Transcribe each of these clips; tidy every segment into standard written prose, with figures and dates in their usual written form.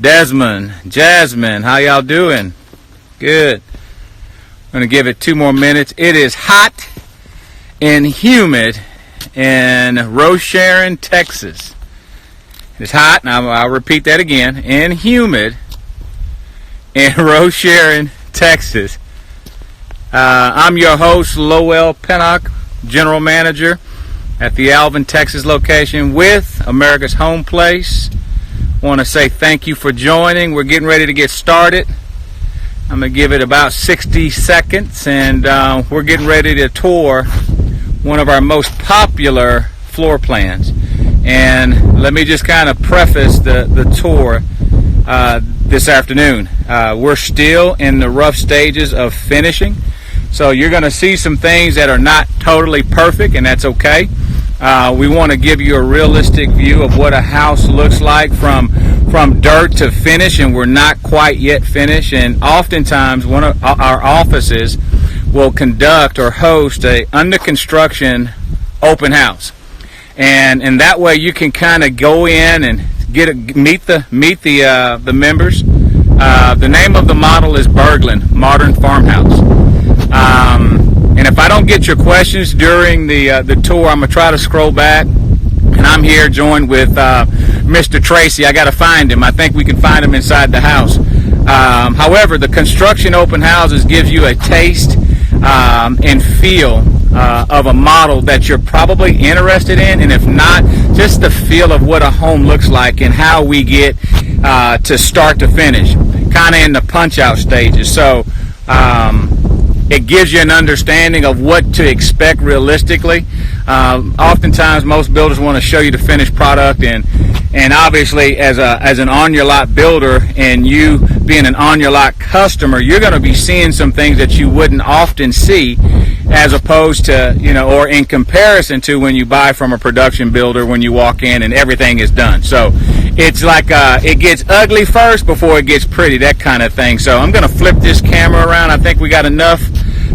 Desmond, Jasmine, how y'all doing? Good. I'm going to give it 2 more minutes. It is hot and humid in Rocheron, Texas. It's hot, and I'll repeat that again, and humid in Rocheron, Texas. I'm your host, Lowell Pennock, General Manager at the Alvin, Texas location with America's Home Place. I want to say thank you for joining. We're getting ready to get started. I'm going to give it about 60 seconds, and we're getting ready to tour one of our most popular floor plans. And let me just kind of preface the tour this afternoon. We're still in the rough stages of finishing, so you're going to see some things that are not totally perfect, and that's okay. We want to give you a realistic view of what a house looks like from dirt to finish, and we're not quite yet finished. And oftentimes one of our offices will conduct or host a under construction open house, and that way you can kind of go in and meet the members. The name of the model is Berglund Modern Farmhouse. And if I don't get your questions during the tour, I'm going to try to scroll back. And I'm here joined with Mr. Tracy. I got to find him. I think we can find him inside the house. However, the construction open houses gives you a taste and feel of a model that you're probably interested in. And if not, just the feel of what a home looks like and how we get to start to finish, kind of in the punch-out stages. So it gives you an understanding of what to expect realistically. Oftentimes, most builders want to show you the finished product, and obviously, as an on-your-lot builder, and you being an on-your-lot customer, you're going to be seeing some things that you wouldn't often see, as opposed to, or in comparison to when you buy from a production builder when you walk in and everything is done. So it's like it gets ugly first before it gets pretty, that kind of thing. So I'm going to flip this camera around. I think we got enough.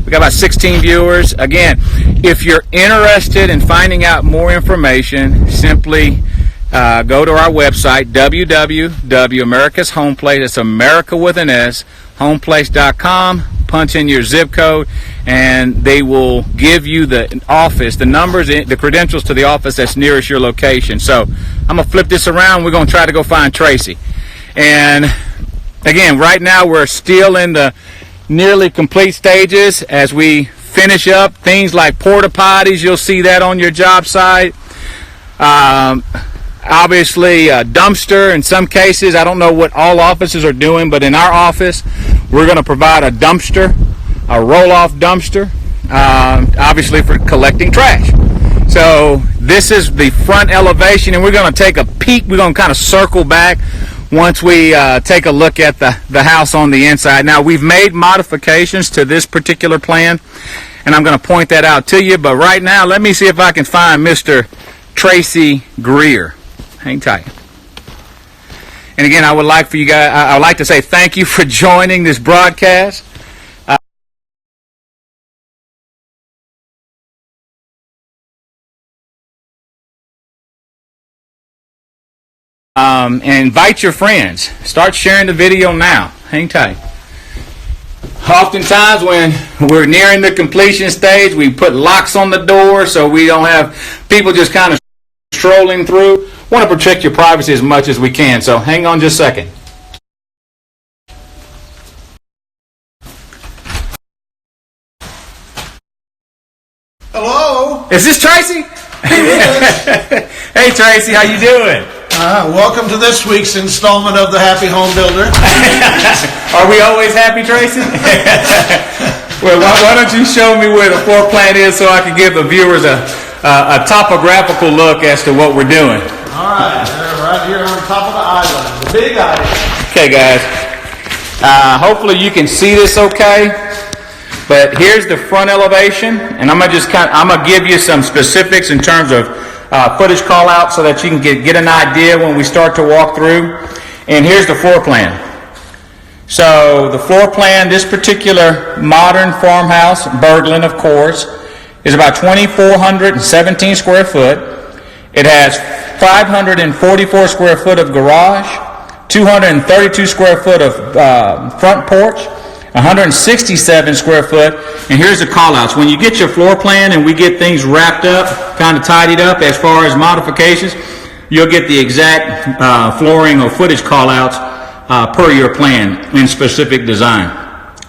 We got about 16 viewers. Again, if you're interested in finding out more information, simply go to our website, www.America's Home Place. It's America with an S, homeplace.com. Punch in your zip code, and they will give you the office, the numbers, the credentials to the office that's nearest your location. So I'm going to flip this around. We're going to try to go find Tracy. And again, right now we're still in the nearly complete stages as we finish up things like porta potties. You'll see that on your job site. Obviously a dumpster in some cases. I don't know what all offices are doing, but in our office we're going to provide a dumpster, a roll-off dumpster, obviously for collecting trash. So this is the front elevation, and we're going to take a peek. We're going to kind of circle back once we take a look at the house on the inside. Now, we've made modifications to this particular plan, and I'm going to point that out to you. But right now, let me see if I can find Mr. Tracy Greer. Hang tight. And again, I would like to say thank you for joining this broadcast. And invite your friends. Start sharing the video now. Hang tight. Oftentimes when we're nearing the completion stage, we put locks on the door so we don't have people just kind of strolling through. Want to protect your privacy as much as we can, so hang on just a second. Hello. Is this Tracy? Hey Tracy, how you doing? Welcome to this week's installment of the Happy Home Builder. Are we always happy, Tracy? Well, why don't you show me where the floor plan is so I can give the viewers a topographical look as to what we're doing. All right, right here on top of the island, the big island. Okay, guys. Hopefully you can see this okay. But here's the front elevation, and I'm gonna give you some specifics in terms of footage call out so that you can get an idea when we start to walk through. And here's the floor plan. So the floor plan, this particular modern farmhouse, Berglund, of course, is about 2,417 square foot. It has 544 square foot of garage, 232 square foot of front porch, 167 square foot. And here's the call-outs. When you get your floor plan and we get things wrapped up, kind of tidied up as far as modifications, you'll get the exact flooring or footage call-outs per your plan in specific design.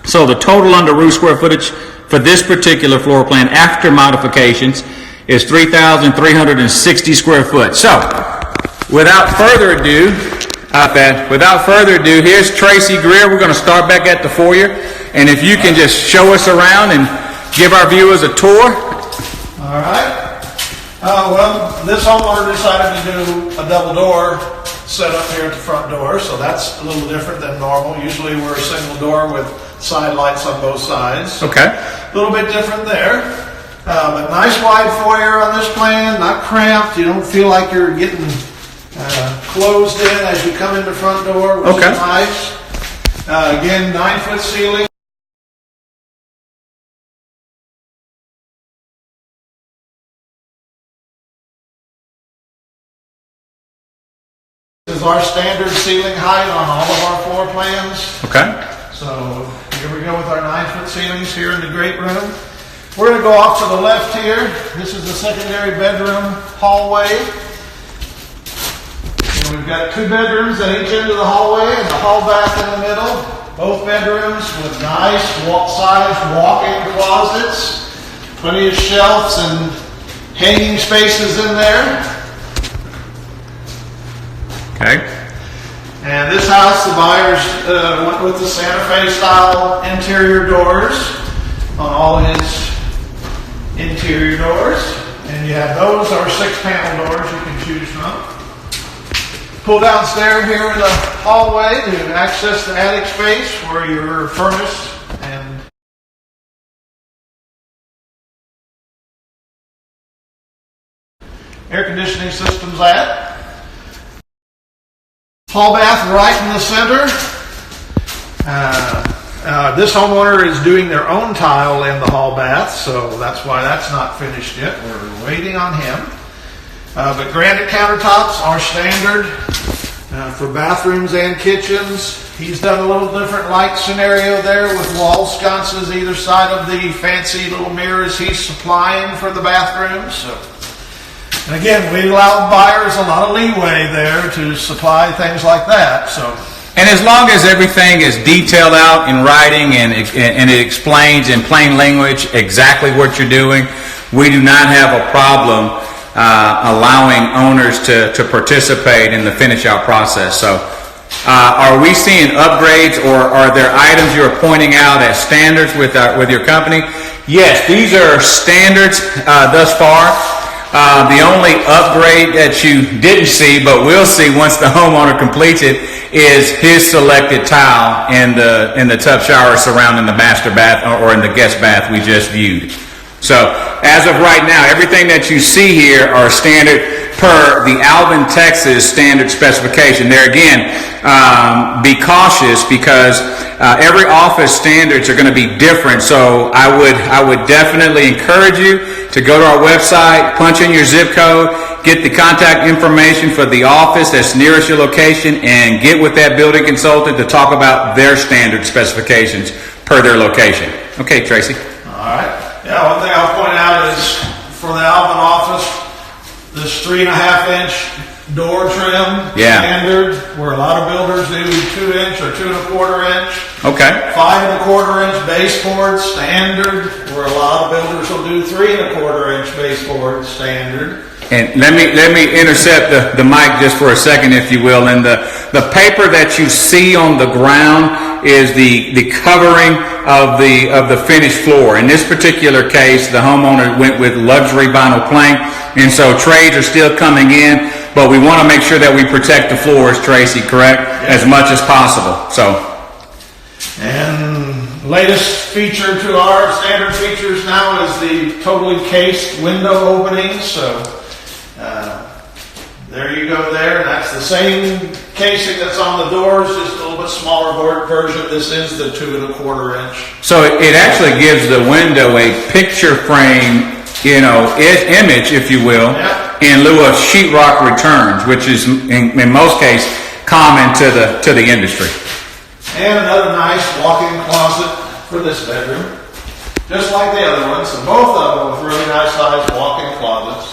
So the total under roof square footage for this particular floor plan after modifications is 3,360 square foot. So without further ado, here's Tracy Greer. We're going to start back at the foyer, and if you can just show us around and give our viewers a tour. All right. Well, this homeowner decided to do a double door setup here at the front door, so that's a little different than normal. Usually we're a single door with side lights on both sides. Okay. A little bit different there. But nice wide foyer on this plan, not cramped. You don't feel like you're getting closed in as you come in the front door, which is nice. Again, 9-foot ceiling. This is our standard ceiling height on all of our floor plans. Okay. So here we go with our 9-foot ceilings here in the great room. We're going to go off to the left here. This is the secondary bedroom hallway. And we've got 2 bedrooms at each end of the hallway and the hall bath in the middle. Both bedrooms with nice size walk-in closets. Plenty of shelves and hanging spaces in there. Okay. And this house, the buyers went with the Santa Fe style interior doors on all his interior doors. And you have those are 6-panel doors you can choose from. Pull downstairs here in the hallway to access the attic space where your furnace and air conditioning system's at. Hall bath right in the center. This homeowner is doing their own tile in the hall bath, so that's why that's not finished yet. We're waiting on him. But granite countertops are standard for bathrooms and kitchens. He's done a little different light scenario there with wall sconces either side of the fancy little mirrors he's supplying for the bathrooms. So. And again, we allow buyers a lot of leeway there to supply things like that. And as long as everything is detailed out in writing and it explains in plain language exactly what you're doing, we do not have a problem allowing owners to participate in the finish-out process. So are we seeing upgrades, or are there items you're pointing out as standards with your company? Yes, these are standards thus far. The only upgrade that you didn't see, but will see once the homeowner completes it, is his selected tile in the tub shower surrounding the master bath or in the guest bath we just viewed. So as of right now, everything that you see here are standard per the Alvin, Texas standard specification. There again, be cautious because every office standards are going to be different. So I would definitely encourage you to go to our website, punch in your zip code, get the contact information for the office that's nearest your location, and get with that building consultant to talk about their standard specifications per their location. Okay, Tracy. All right. Yeah, one thing I'll point out is for the Alvin office, this 3.5-inch door trim standard, where a lot of builders do 2-inch or 2.25 inch. Okay. 5.25 inch baseboard standard, where a lot of builders will do 3.25 inch baseboard standard. And let me intercept the mic just for a second, if you will. And the paper that you see on the ground is the covering of the finished floor. In this particular case, the homeowner went with luxury vinyl plank, and so trades are still coming in, but we want to make sure that we protect the floors, Tracy, correct? As much as possible. So. And latest feature to our standard features now is the totally cased window openings. So there you go there. That's the same casing that's on the doors, just a little bit smaller version. This is the 2.25 inch. So it actually gives the window a picture frame, image, if you will, in lieu of sheetrock returns, which is in most cases common to the industry. And another nice walk-in closet for this bedroom, just like the other ones. So both of them with really nice sized walk-in closets.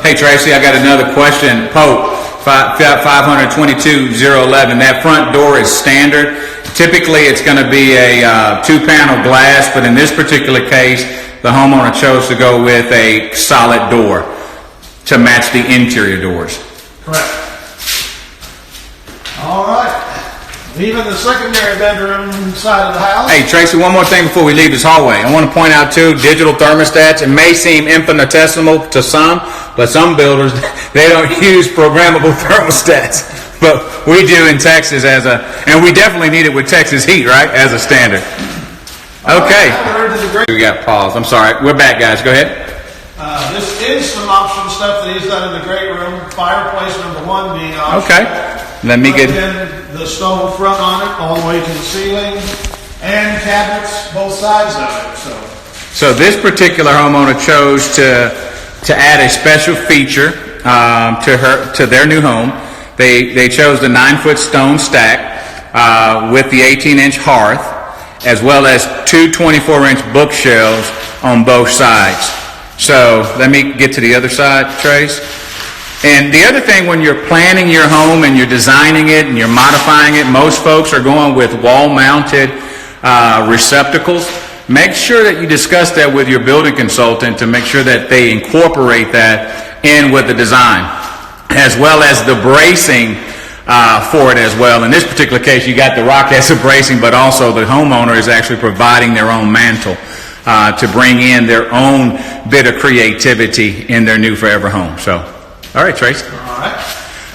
Hey Tracy, I got another question. Pope 522-011. That front door is standard. Typically, it's going to be a 2-panel glass, but in this particular case, the homeowner chose to go with a solid door to match the interior doors. Correct. All right. Even the secondary bedroom side of the house. Hey, Tracy, one more thing before we leave this hallway. I want to point out, too, digital thermostats. It may seem infinitesimal to some, but some builders, they don't use programmable thermostats. But we do in Texas and we definitely need it with Texas heat, right, as a standard. Okay. We got pause. I'm sorry. We're back, guys. Go ahead. This is some option stuff that he's done in the great room. Fireplace number 1 being optional. Okay. Let me get the stone front on it all the way to the ceiling, and cabinets both sides of it. So this particular homeowner chose to add a special feature to their new home. They chose the 9-foot stone stack with the 18-inch hearth, as well as 2 24-inch bookshelves on both sides. So let me get to the other side, Trace. And the other thing, when you're planning your home and you're designing it and you're modifying it, most folks are going with wall-mounted receptacles. Make sure that you discuss that with your building consultant to make sure that they incorporate that in with the design, as well as the bracing for it as well. In this particular case, you got the rock as a bracing, but also the homeowner is actually providing their own mantle to bring in their own bit of creativity in their new forever home. So, all right, Trace. All right.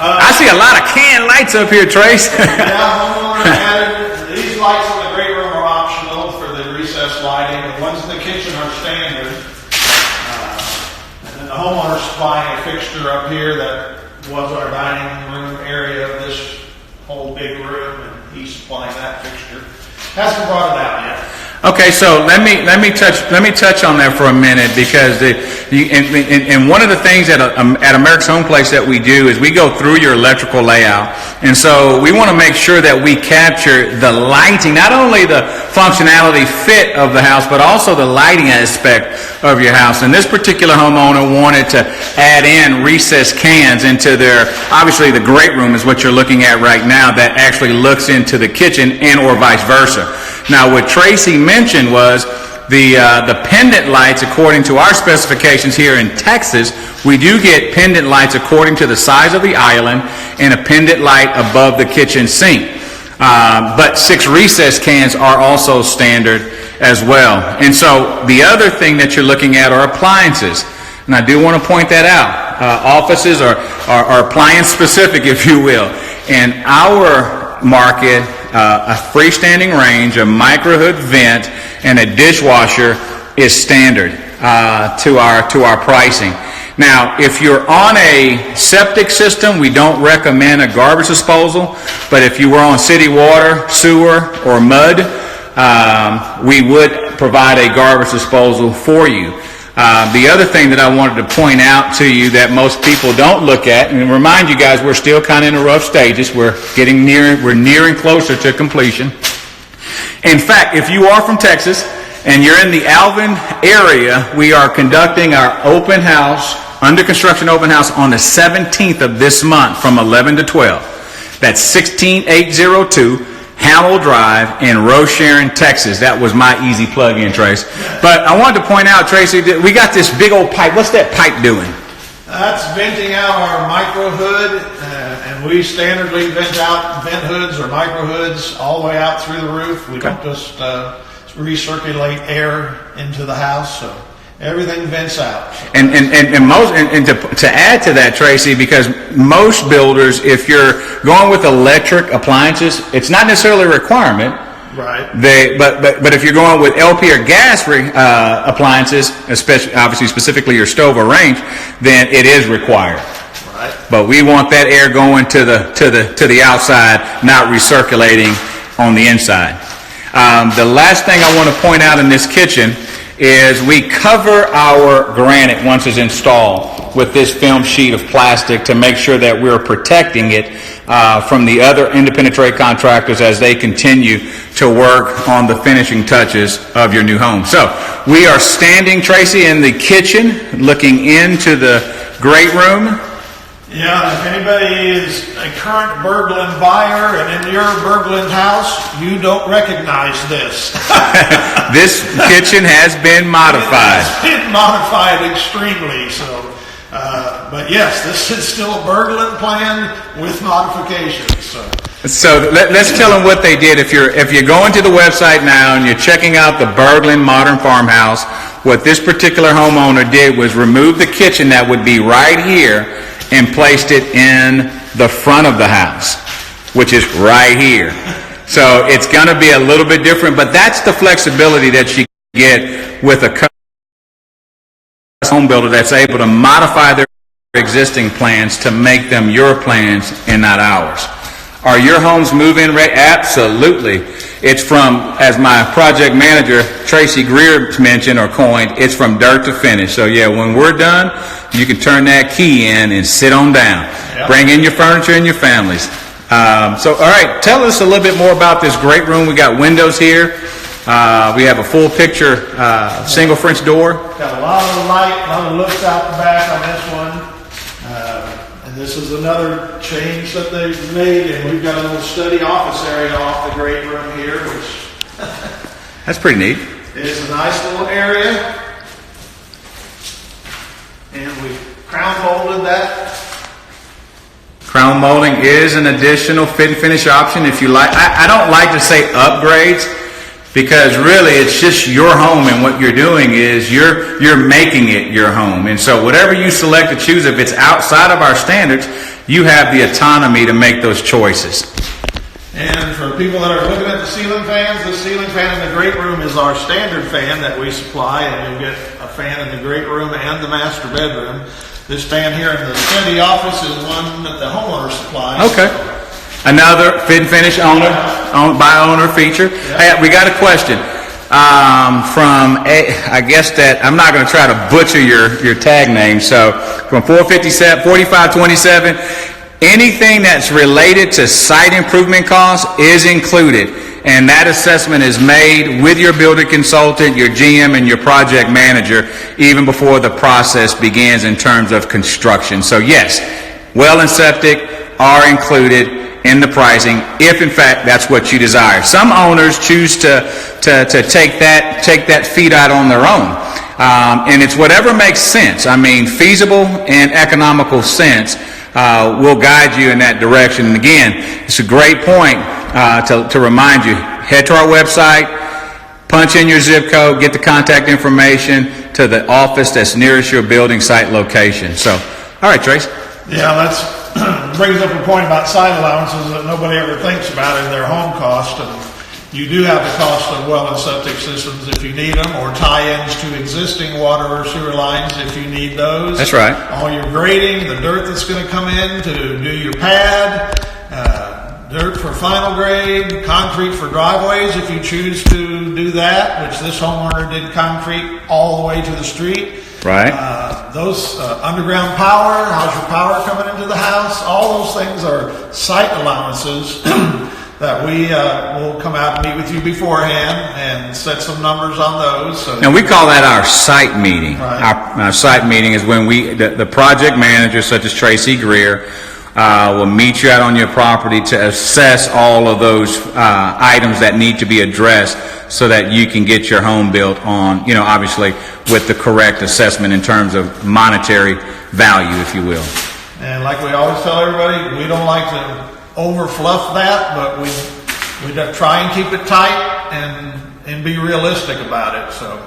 I see a lot of can lights up here, Trace. Yeah, homeowner added these lights in the great room are optional for the recessed lighting. The ones in the kitchen are standard. And then the homeowner's supplying a fixture up here that was our dining room area of this whole big room, and he's supplying that fixture. Hasn't brought it out yet. Okay, so let me touch on that for a minute, because and one of the things at America's Home Place that we do is we go through your electrical layout, and so we want to make sure that we capture the lighting, not only the functionality fit of the house, but also the lighting aspect of your house. And this particular homeowner wanted to add in recessed cans into their, obviously the great room is what you're looking at right now, that actually looks into the kitchen and or vice versa. Now, what Tracy mentioned was the pendant lights. According to our specifications here in Texas, we do get pendant lights according to the size of the island and a pendant light above the kitchen sink. But 6 recess cans are also standard as well. And so the other thing that you're looking at are appliances. And I do want to point that out. Offices are appliance specific, if you will. In our market, a freestanding range, a micro-hood vent, and a dishwasher is standard to our pricing. Now, if you're on a septic system, we don't recommend a garbage disposal, but if you were on city water, sewer, or mud, we would provide a garbage disposal for you. The other thing that I wanted to point out to you that most people don't look at, and remind you guys, we're still kind of in the rough stages. We're nearing closer to completion. In fact, if you are from Texas and you're in the Alvin area, we are conducting our open house, under construction open house, on the 17th of this month from 11 to 12. That's 16802 Hamill Drive in Rosharon, Texas. That was my easy plug-in, Trace. But I wanted to point out, Tracy, we got this big old pipe. What's that pipe doing? That's venting out our micro hood, and we standardly vent out vent hoods or micro hoods all the way out through the roof. We don't just recirculate air into the house, so everything vents out. And to add to that, Tracy, because most builders, if you're going with electric appliances, it's not necessarily a requirement. Right. But if you're going with LP or gas appliances, especially obviously specifically your stove or range, then it is required. Right. But we want that air going to the outside, not recirculating on the inside. The last thing I want to point out in this kitchen is we cover our granite once it's installed with this film sheet of plastic to make sure that we're protecting it from the other independent trade contractors as they continue to work on the finishing touches of your new home. So we are standing, Tracy, in the kitchen looking into the great room. Yeah, if anybody is a current Berglund buyer and in your Berglund house, you don't recognize this. This kitchen has been modified. It has been modified extremely, so. But yes, this is still a Berglund plan with modifications. So let's tell them what they did. If you're going to the website now and you're checking out the Berglund Modern Farmhouse, what this particular homeowner did was remove the kitchen that would be right here and placed it in the front of the house, which is right here. So it's going to be a little bit different, but that's the flexibility that you get with a home builder that's able to modify their existing plans to make them your plans and not ours. Are your homes move-in ready? Absolutely. It's from, as my project manager, Tracy Greer, mentioned or coined, it's from dirt to finish. So yeah, when we're done, you can turn that key in and sit on down. Yep. Bring in your furniture and your families. So, all right, tell us a little bit more about this great room. We got windows here. We have a full picture single French door. Got a lot of light, a lot of looks out the back on this one. And this is another change that they've made, and we've got a little study office area off the great room here, which that's pretty neat. Is a nice little area. And we crown molded that. Crown molding is an additional fit and finish option if you like. I don't like to say upgrades, because really it's just your home, and what you're doing is you're making it your home. And so whatever you select to choose, if it's outside of our standards, you have the autonomy to make those choices. And for people that are looking at the ceiling fans, the ceiling fan in the great room is our standard fan that we supply, and you'll get a fan in the great room and the master bedroom. This fan here in the study office is one that the homeowner supplies. Okay. Another fit and finish by owner feature. Yeah. Hey, we got a question I guess that I'm not going to try to butcher your tag name. So from 4527, anything that's related to site improvement costs is included, and that assessment is made with your building consultant, your GM, and your project manager even before the process begins in terms of construction. So yes, well and septic are included in the pricing, if in fact that's what you desire. Some owners choose to take that feed out on their own, and it's whatever makes sense. I mean, feasible and economical sense will guide you in that direction. And again, it's a great point to remind you. Head to our website, punch in your zip code, get the contact information to the office that's nearest your building site location. So, all right, Trace. Yeah, that's brings up a point about site allowances that nobody ever thinks about in their home cost. And you do have the cost of well and septic systems if you need them, or tie-ins to existing water or sewer lines if you need those. That's right. All your grading, the dirt that's going to come in to do your pad, dirt for final grade, concrete for driveways if you choose to do that, which this homeowner did concrete all the way to the street. Right. Those underground power, how's your power coming into the house? All those things are site allowances that we will come out and meet with you beforehand and set some numbers on those. So and we call that our site meeting. Right. Our site meeting is when the project manager, such as Tracy Greer, will meet you out on your property to assess all of those items that need to be addressed so that you can get your home built on, obviously with the correct assessment in terms of monetary value, if you will. And like we always tell everybody, we don't like to over fluff that, but we try and keep it tight and be realistic about it. So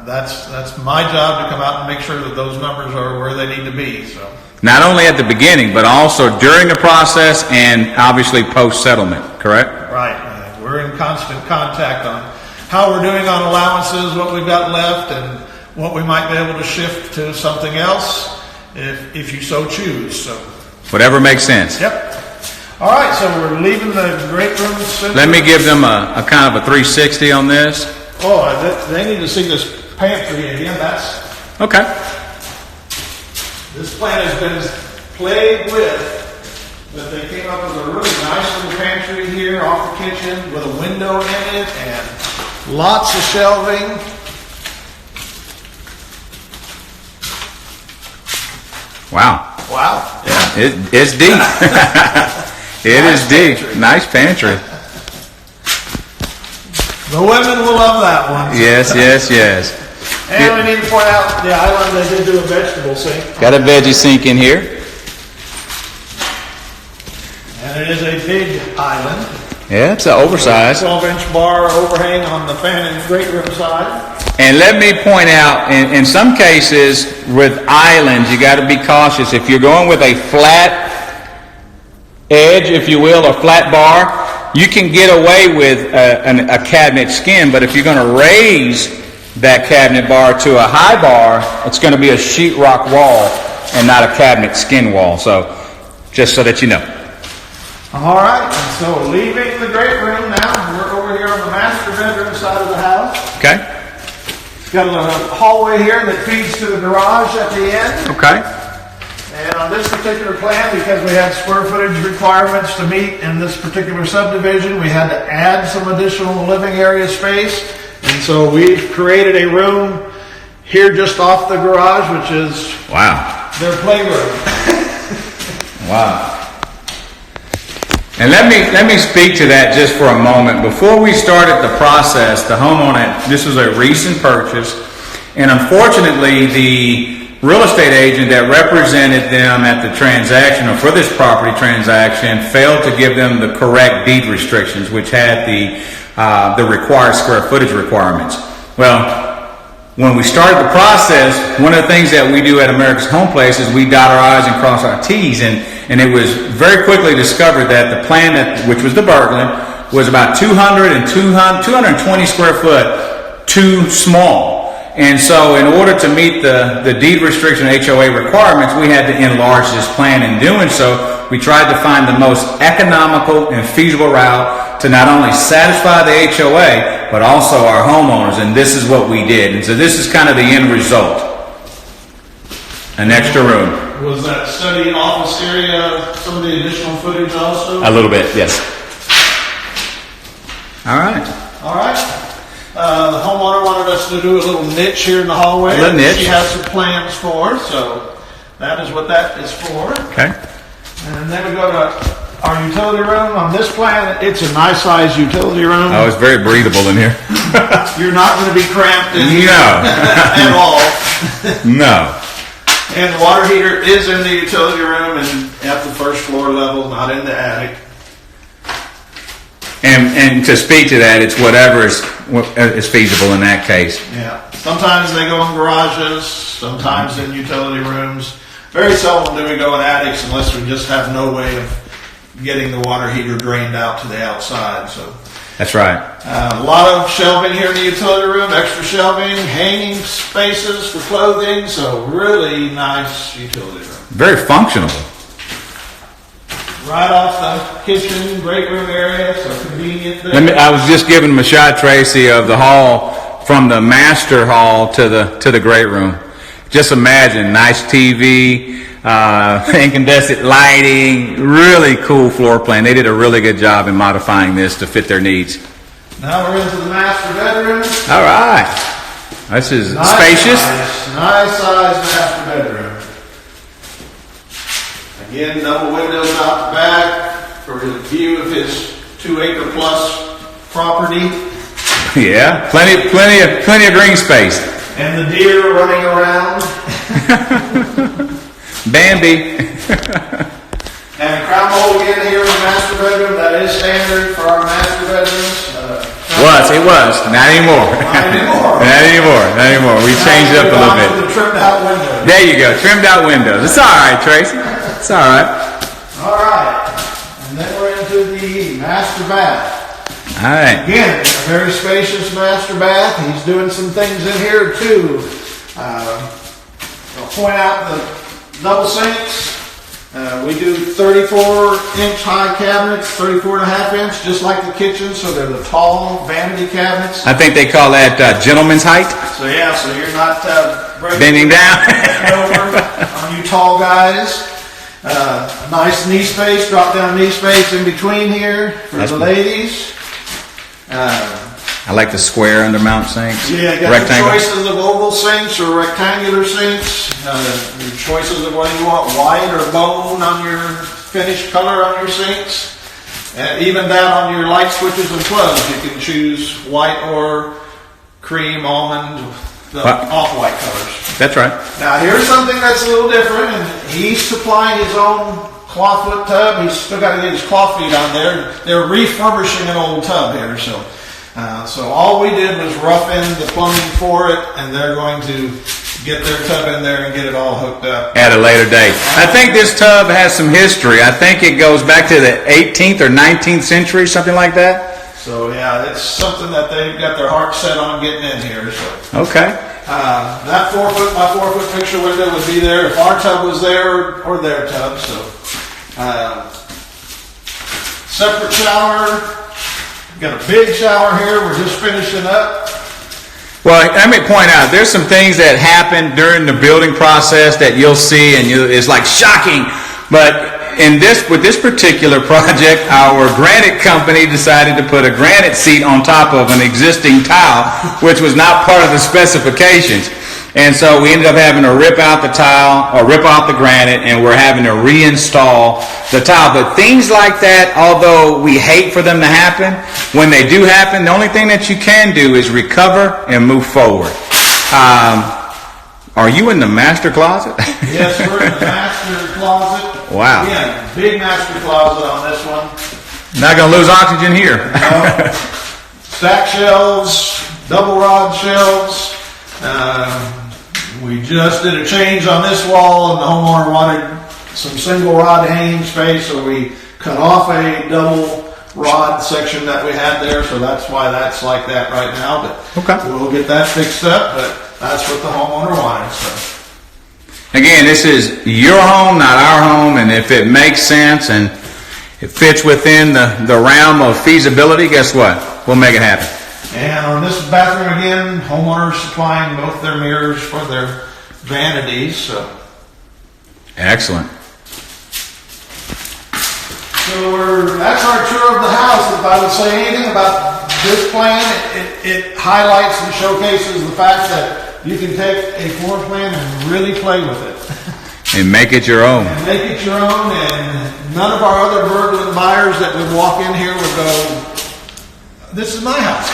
that's my job, to come out and make sure that those numbers are where they need to be. So not only at the beginning, but also during the process and obviously post-settlement, correct? Right. We're in constant contact on how we're doing on allowances, what we've got left, and what we might be able to shift to something else if you so choose. So whatever makes sense. Yep. All right, so we're leaving the great room center. Let me give them a kind of a 360 on this. Oh, they need to see this pantry again. That's okay. This plant has been played with, but they came up with a really nice little pantry here off the kitchen with a window in it and lots of shelving. Wow. Wow. Yeah. It's deep. It is deep. Pantry. Nice pantry. The women will love that one. Yes, yes, yes. And we need to point out the island, they did do a vegetable sink. Got a veggie sink in here. And it is a big island. Yeah, it's an oversized. 12-inch bar overhang on the fan and great room side. And let me point out, in some cases with islands, you got to be cautious. If you're going with a flat edge, if you will, or flat bar, you can get away with a cabinet skin. But if you're going to raise that cabinet bar to a high bar, it's going to be a sheetrock wall and not a cabinet skin wall. So, just so that you know. All right, and so leaving the great room now, we're over here on the master bedroom side of the house. Okay. Got a little hallway here that feeds to the garage at the end. Okay. And on this particular plan, because we had square footage requirements to meet in this particular subdivision, we had to add some additional living area space. And so we've created a room here just off the garage, which is their playroom. Wow. And let me speak to that just for a moment. Before we started the process, the homeowner, this was a recent purchase, and unfortunately the real estate agent that represented them at the transaction, or for this property transaction, failed to give them the correct deed restrictions, which had the required square footage requirements. Well, when we started the process, one of the things that we do at America's Home Place is we dot our I's and cross our T's, and it was very quickly discovered that the plan, which was the Berglund, was about 220 square foot too small. And so in order to meet the deed restriction HOA requirements, we had to enlarge this plan. In doing so, we tried to find the most economical and feasible route to not only satisfy the HOA, but also our homeowners, and this is what we did. And so this is kind of the end result. An extra room. Was that study office area some of the additional footage also? A little bit, yes. All right. All right. The homeowner wanted us to do a little niche here in the hallway. A little niche. She has some plans for, so that is what that is for. Okay. And then we go to our utility room. On this plan, it's a nice size utility room. Oh, it's very breathable in here. You're not going to be cramped in here No. at all. No. And the water heater is in the utility room and at the first floor level, not in the attic. And to speak to that, it's whatever is feasible in that case. Yeah. Sometimes they go in garages, sometimes in utility rooms. Very seldom do we go in attics unless we just have no way of getting the water heater drained out to the outside. So That's right. a lot of shelving here in the utility room, extra shelving, hanging spaces for clothing. So really nice utility room. Very functional. Right off the kitchen, great room area, so convenient there. I was just giving him a shot, Tracy, of the hall from the master hall to the great room. Just imagine, nice TV, incandescent lighting, really cool floor plan. They did a really good job in modifying this to fit their needs. Now we're into the master bedroom. All right. This is spacious. Nice size master bedroom. Again, double windows out the back for the view of his 2-acre plus property. Yeah, plenty of green space. And the deer running around. Bambi. And a crown mold again here in the master bedroom. That is standard for our master bedrooms. It was. Not anymore. Not anymore. We changed it up a little bit. The trimmed out windows. There you go, trimmed out windows. It's all right, Tracy. It's all right. All right. And then we're into the master bath. All right. Again, a very spacious master bath. He's doing some things in here too. I'll point out the double sinks. We do 34-inch high cabinets, 34.5 inch, just like the kitchen. So they're the tall vanity cabinets. I think they call that gentleman's height. So yeah, so you're not bending down. Over on you tall guys. A nice knee space, drop down knee space in between here for the ladies. I like the square undermount sinks. Yeah, got your choices of oval sinks or rectangular sinks. Your choices of whether you want white or bone on your finished color on your sinks. Even that on your light switches and plugs, you can choose white or cream, almond, the off-white colors. That's right. Now here's something that's a little different, and he's supplying his own Clawfoot tub. He's still got to get his claw feet on there. They're refurbishing an old tub here, so all we did was rough in the plumbing for it, and they're going to get their tub in there and get it all hooked up at a later date. I think this tub has some history. I think it goes back to the 18th or 19th century, something like that. So yeah, it's something that they've got their heart set on getting in here. So okay. That 4 foot by 4 foot picture window would be there if our tub was there or their tub. So separate shower. Got a big shower here. We're just finishing up. Well, let me point out, there's some things that happen during the building process that you'll see, and it's like shocking. But with this particular project, our granite company decided to put a granite seat on top of an existing tile, which was not part of the specifications. And so we ended up having to rip out the tile or rip out the granite, and we're having to reinstall the tile. But things like that, although we hate for them to happen, when they do happen, the only thing that you can do is recover and move forward. Are you in the master closet? Yes, we're in the master closet. Wow. Yeah, big master closet on this one. Not going to lose oxygen here. No. Stack shelves, double rod shelves. We just did a change on this wall, and the homeowner wanted some single rod hanging space, so we cut off a double rod section that we had there, so that's why that's like that right now. But okay, we'll get that fixed up, but that's what the homeowner wanted. So again, this is your home, not our home, and if it makes sense and it fits within the realm of feasibility, guess what? We'll make it happen. And on this bathroom again, homeowners supplying both their mirrors for their vanities. So excellent. So that's our tour of the house. If I would say anything about this plan, it highlights and showcases the fact that you can take a floor plan and really play with it. And make it your own. And make it your own, and none of our other burglar buyers that would walk in here would go, this is my house.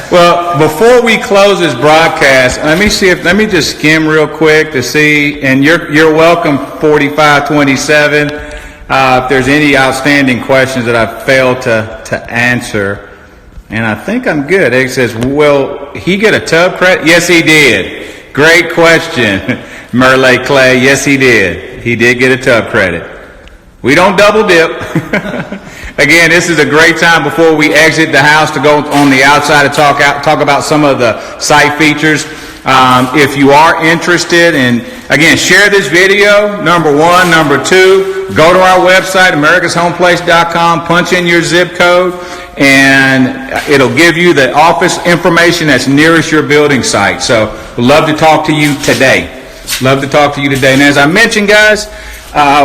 Well, before we close this broadcast, let me just skim real quick to see, and you're welcome, 4527, if there's any outstanding questions that I failed to answer. And I think I'm good. It says, will he get a tub credit? Yes, he did. Great question, Merle Clay. Yes, he did. He did get a tub credit. We don't double dip. Again, this is a great time before we exit the house to go on the outside to talk about some of the site features. If you are interested, and again, share this video, number one. Number two, go to our website, americashomeplace.com, punch in your zip code, and it'll give you the office information that's nearest your building site. So we'd love to talk to you today. Love to talk to you today. And as I mentioned, guys,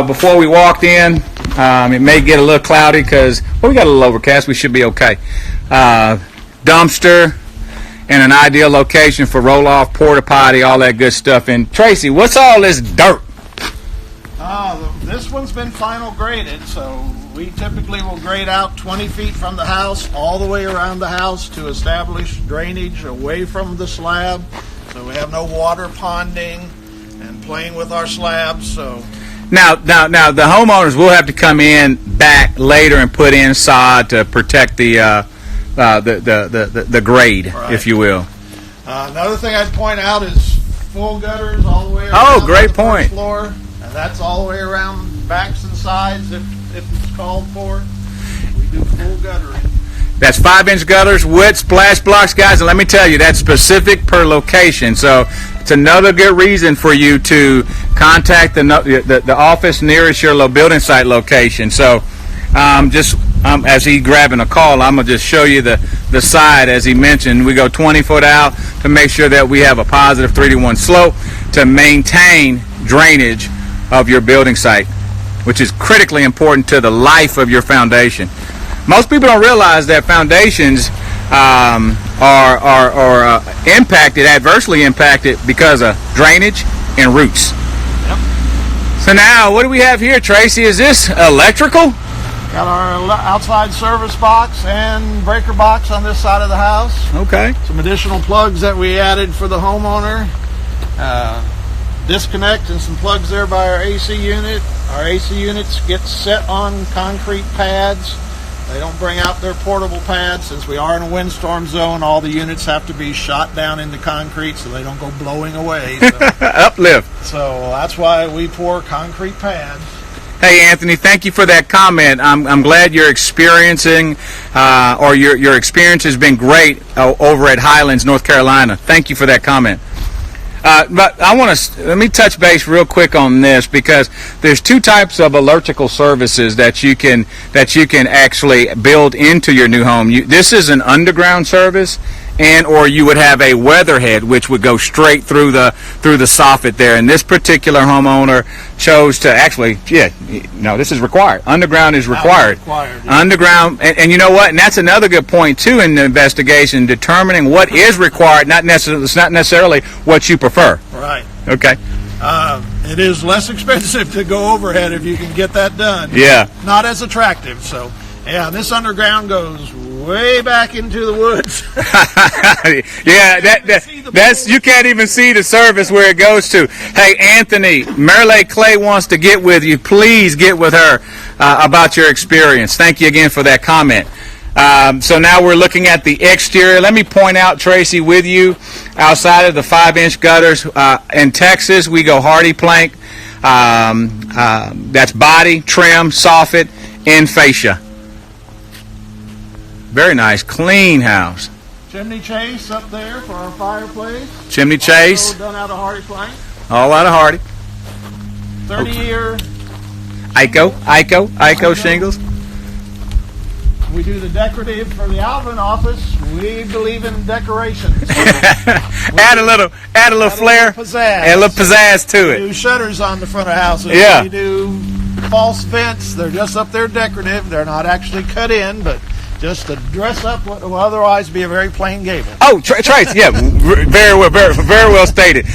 before we walked in, it may get a little cloudy because, we got a little overcast. We should be okay. Dumpster and an ideal location for roll-off, porta potty, all that good stuff. And Tracy, what's all this dirt? This one's been final graded, so we typically will grade out 20 feet from the house all the way around the house to establish drainage away from the slab, so we have no water ponding and playing with our slabs. So now the homeowners will have to come in back later and put in sod to protect the grade, right, if you will. Another thing I'd point out is full gutters all the way around. Oh, great point. Floor, and that's all the way around backs and sides if it's called for. We do full guttering. That's 5-inch gutters with splash blocks, guys, and let me tell you, that's specific per location. So it's another good reason for you to contact the office nearest your building site location. So as he's grabbing a call, I'm going to just show you the the side. As he mentioned, we go 20 foot out to make sure that we have a positive 3-to-1 slope to maintain drainage of your building site, which is critically important to the life of your foundation. Most people don't realize that foundations are adversely impacted because of drainage and roots. Yep. So now, what do we have here, Tracy? Is this electrical? Got our outside service box and breaker box on this side of the house. Okay. Some additional plugs that we added for the homeowner. Disconnect and some plugs there by our AC unit. Our AC units get set on concrete pads. They don't bring out their portable pads. Since we are in a windstorm zone, all the units have to be shot down into concrete so they don't go blowing away. So, Uplift. so that's why we pour concrete pads. Hey, Anthony, thank you for that comment. I'm glad you're experiencing, or your experience has been great over at Highlands, North Carolina. Thank you for that comment. But let me touch base real quick on this, because there's two types of electrical services that you can actually build into your new home. This is an underground service, or you would have a weatherhead, which would go straight through the soffit there. And this particular homeowner chose to this is required. Underground is required. Yeah. Underground, and you know what? And that's another good point too in the investigation, determining what is required. It's not necessarily what you prefer. Right. Okay. It is less expensive to go overhead if you can get that done. Yeah. Not as attractive. So, yeah, this underground goes way back into the woods. Yeah, that's you can't even see the surface where it goes to. Hey, Anthony, Merle Clay wants to get with you. Please get with her about your experience. Thank you again for that comment. So now we're looking at the exterior. Let me point out, Tracy, with you, outside of the 5-inch gutters, in Texas, we go hardy plank. That's body, trim, soffit, and fascia. Very nice, clean house. Chimney chase up there for our fireplace. Chimney chase. Also done out of hardy plank. All out of hardy. 30-year. Ico shingles. We do the decorative for the Alvin office. We believe in decoration. So add a little flair, add a little pizzazz to We it. do shutters on the front of houses. Yeah. We do false vents. They're just up there decorative. They're not actually cut in, but just to dress up what will otherwise be a very plain gable. Oh, Tracy, yeah, very well stated.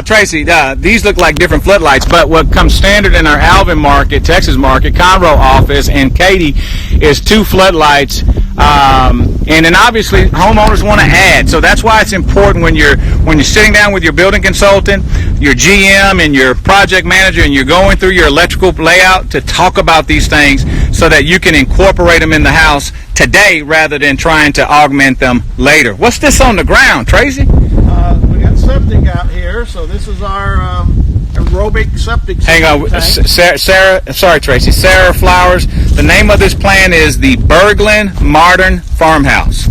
Tracy, these look like different floodlights, but what comes standard in our Alvin market, Texas market, Conroe office, and Katy is 2 floodlights. And then obviously homeowners want to add, so that's why it's important when you're sitting down with your building consultant, your GM, and your project manager, and you're going through your electrical layout to talk about these things so that you can incorporate them in the house today rather than trying to augment them later. What's this on the ground, Tracy? We got septic out here, so this is our aerobic septic system. Hang on, Tracy. Sarah Flowers. The name of this plan is the Berglund Modern Farmhouse.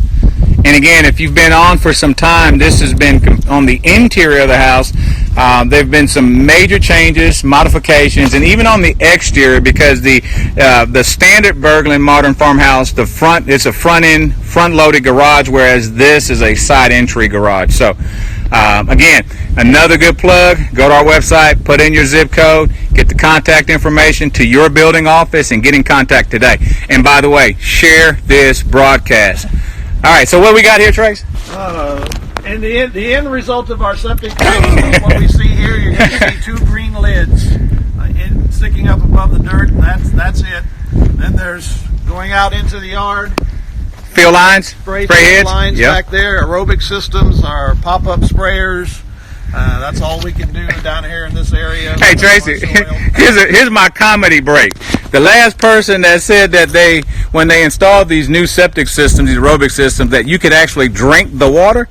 And again, if you've been on for some time, this has been on the interior of the house. There have been some major changes, modifications, and even on the exterior, because the standard Berglund Modern Farmhouse, it's a front-loaded garage, whereas this is a side entry garage. So again, another good plug. Go to our website, put in your zip code, get the contact information to your building office, and get in contact today. And by the way, share this broadcast. All right, so what we got here, Trace? And the end result of our septic system is what we see here. You're going to see 2 green lids sticking up above the dirt, and that's it. Then there's going out into the yard. Field lines, Spray heads lines back there. Aerobic systems, our pop-up sprayers. That's all we can do down here in this area. Hey, Tracy, here's my comedy break. The last person that said that when they installed these new septic systems, these aerobic systems, that you could actually drink the water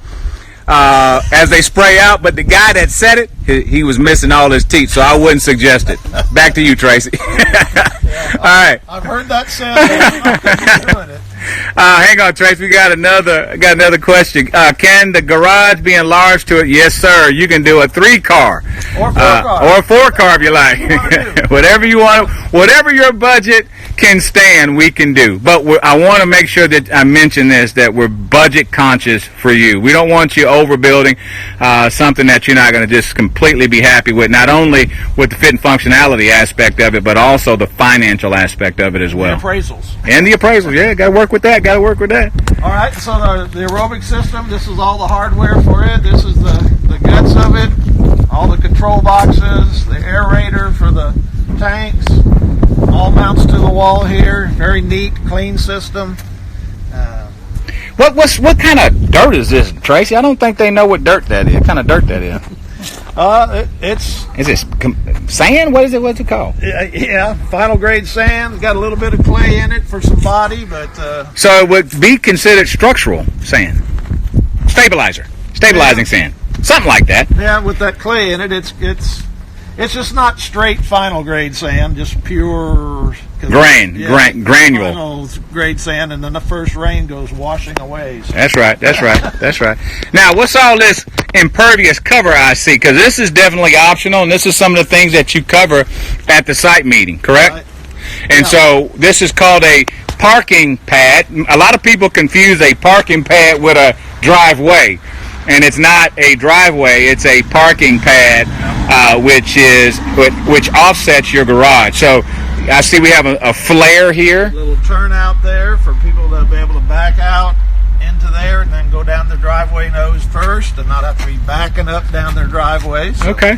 as they spray out, but the guy that said it, he was missing all his teeth, so I wouldn't suggest it. Back to you, Tracy. All right. I've heard that sound. I'm doing it. Hang on, Trace. We got another question. Can the garage be enlarged to it? Yes, sir. You can do a 3-car or 4-car, or a 4-car if you like. Whatever you want. Whatever your budget can stand, we can do. But I want to make sure that I mention this, that we're budget conscious for you. We don't want you overbuilding something that you're not going to just completely be happy with, not only with the fit and functionality aspect of it, but also the financial aspect of it as well. The appraisals. And the appraisals, yeah, got to work with that, All right, so the aerobic system, this is all the hardware for it. This is the guts of it, all the control boxes, the aerator for the tanks, all mounts to the wall here. Very neat, clean system. What kind of dirt is this, Tracy? I don't think they know what dirt that is. What kind of dirt that is? Is this sand? What's it called? Yeah, final grade sand. Got a little bit of clay in it for some body, but so it would be considered structural sand, stabilizing sand, something like that. Yeah, with that clay in it, it's just not straight final grade sand, just pure granule. Final grade sand, and then the first rain goes washing away. So. That's right. Now, what's all this impervious cover I see? Because this is definitely optional, and this is some of the things that you cover at the site meeting, correct? Right. And so this is called a parking pad. A lot of people confuse a parking pad with a driveway. And it's not a driveway, it's a parking pad, which offsets your garage. So I see we have a flare here. A little turnout there for people to be able to back out into there and then go down the driveway nose first and not have to be backing up down their driveway. So okay.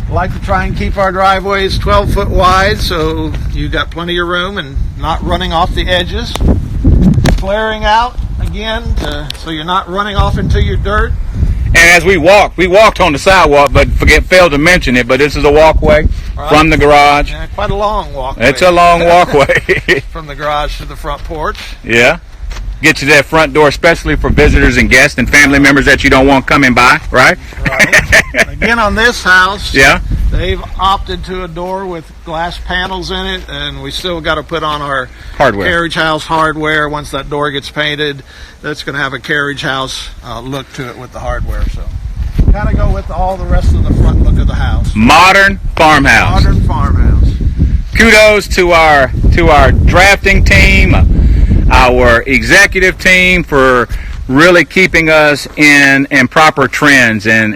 I like to try and keep our driveways 12 foot wide so you got plenty of room and not running off the edges. Flaring out again so you're not running off into your dirt. And as we walked on the sidewalk, but failed to mention it, but this is a walkway from the garage. Yeah, quite a long walkway. It's a long walkway. From the garage to the front porch. Yeah. Get you to that front door, especially for visitors and guests and family members that you don't want coming by, right? Right. Again, on this house, yeah, they've opted to a door with glass panels in it, and we still got to put on our hardware. Carriage house hardware. Once that door gets painted, that's going to have a carriage house look to it with the hardware. So, kind of go with all the rest of the front look of the house. Modern farmhouse. Modern farmhouse. Kudos to our drafting team, our executive team for really keeping us in proper trends, and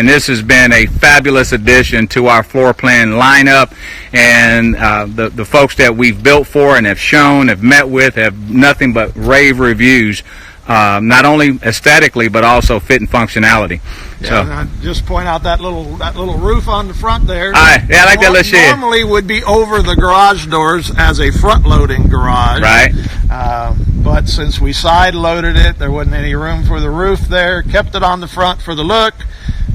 this has been a fabulous addition to our floor plan lineup, and the folks that we've built for and have met with have nothing but rave reviews, not only aesthetically but also fit and functionality. Yeah, so and I just point out that little roof on the front there. I like that little shed. Normally would be over the garage doors as a front-loading garage. Right. But since we side-loaded it, there wasn't any room for the roof there. Kept it on the front for the look.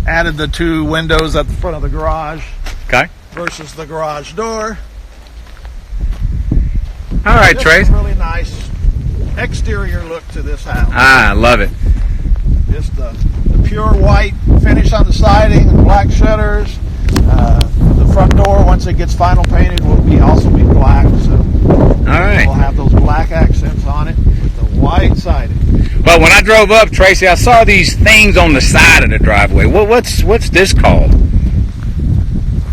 Added the two windows at the front of the garage. Okay. Versus the garage door. All right, Trace. A really nice exterior look to this house. I love it. Just the pure white finish on the siding and black shutters. The front door, once it gets final painted, will also be black. So all right. We'll have those black accents on it with the white siding. Well, when I drove up, Tracy, I saw these things on the side of the driveway. What's this called?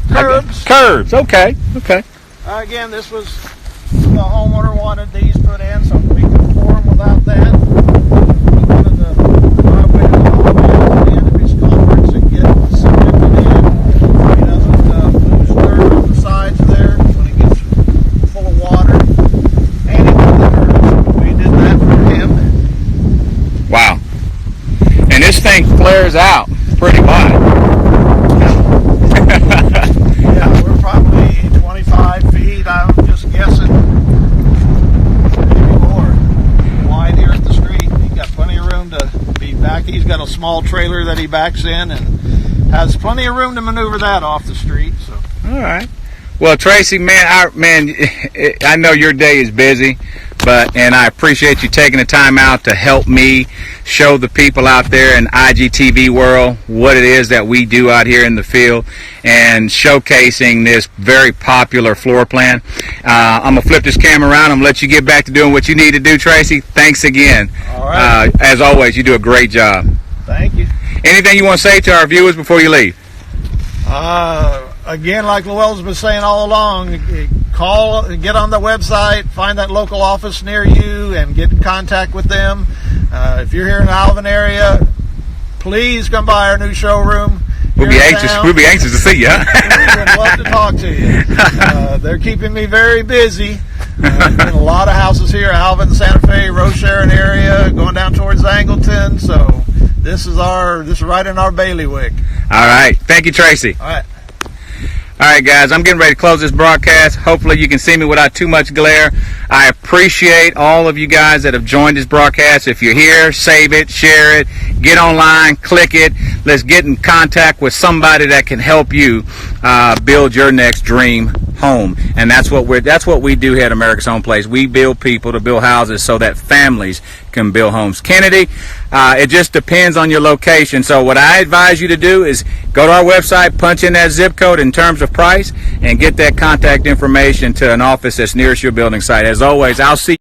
Curbs. Curbs. Okay. Again, this was the homeowner wanted these put in, so we could form without that. He wanted the driveway to go at the end of his conference and get cemented in. He doesn't lose dirt on the sides there when it gets full of water. And he wanted the curbs. We did that for him. Wow. And this thing flares out pretty wide. Yeah, we're probably 25 feet, I'm just guessing. Maybe more. Wide here at the street. He's got plenty of room to be back. He's got a small trailer that he backs in and has plenty of room to maneuver that off the street. So. All right. Well, Tracy, I know your day is busy, and I appreciate you taking the time out to help me show the people out there in IGTV world what it is that we do out here in the field and showcasing this very popular floor plan. I'm going to flip this camera around. I'm going to let you get back to doing what you need to do, Tracy. Thanks again. All right. As always, you do a great job. Thank you. Anything you want to say to our viewers before you leave? Again, like Llewellyn's been saying all along, call, get on the website, find that local office near you, and get in contact with them. If you're here in the Alvin area, please come by our new showroom. We'll be anxious to see you. We'd love to talk to you. They're keeping me very busy. Been a lot of houses here, Alvin, Santa Fe, Rose Sharon area, going down towards Angleton. So this is right in our bailiwick. All right. Thank you, Tracy. All right. All right, guys, I'm getting ready to close this broadcast. Hopefully you can see me without too much glare. I appreciate all of you guys that have joined this broadcast. If you're here, save it, share it, get online, click it. Let's get in contact with somebody that can help you build your next dream home. And that's what we do here at America's Home Place. We build people to build houses so that families can build homes. Kennedy, it just depends on your location. So what I advise you to do is go to our website, punch in that zip code in terms of price, and get that contact information to an office that's nearest your building site. As always, I'll see you.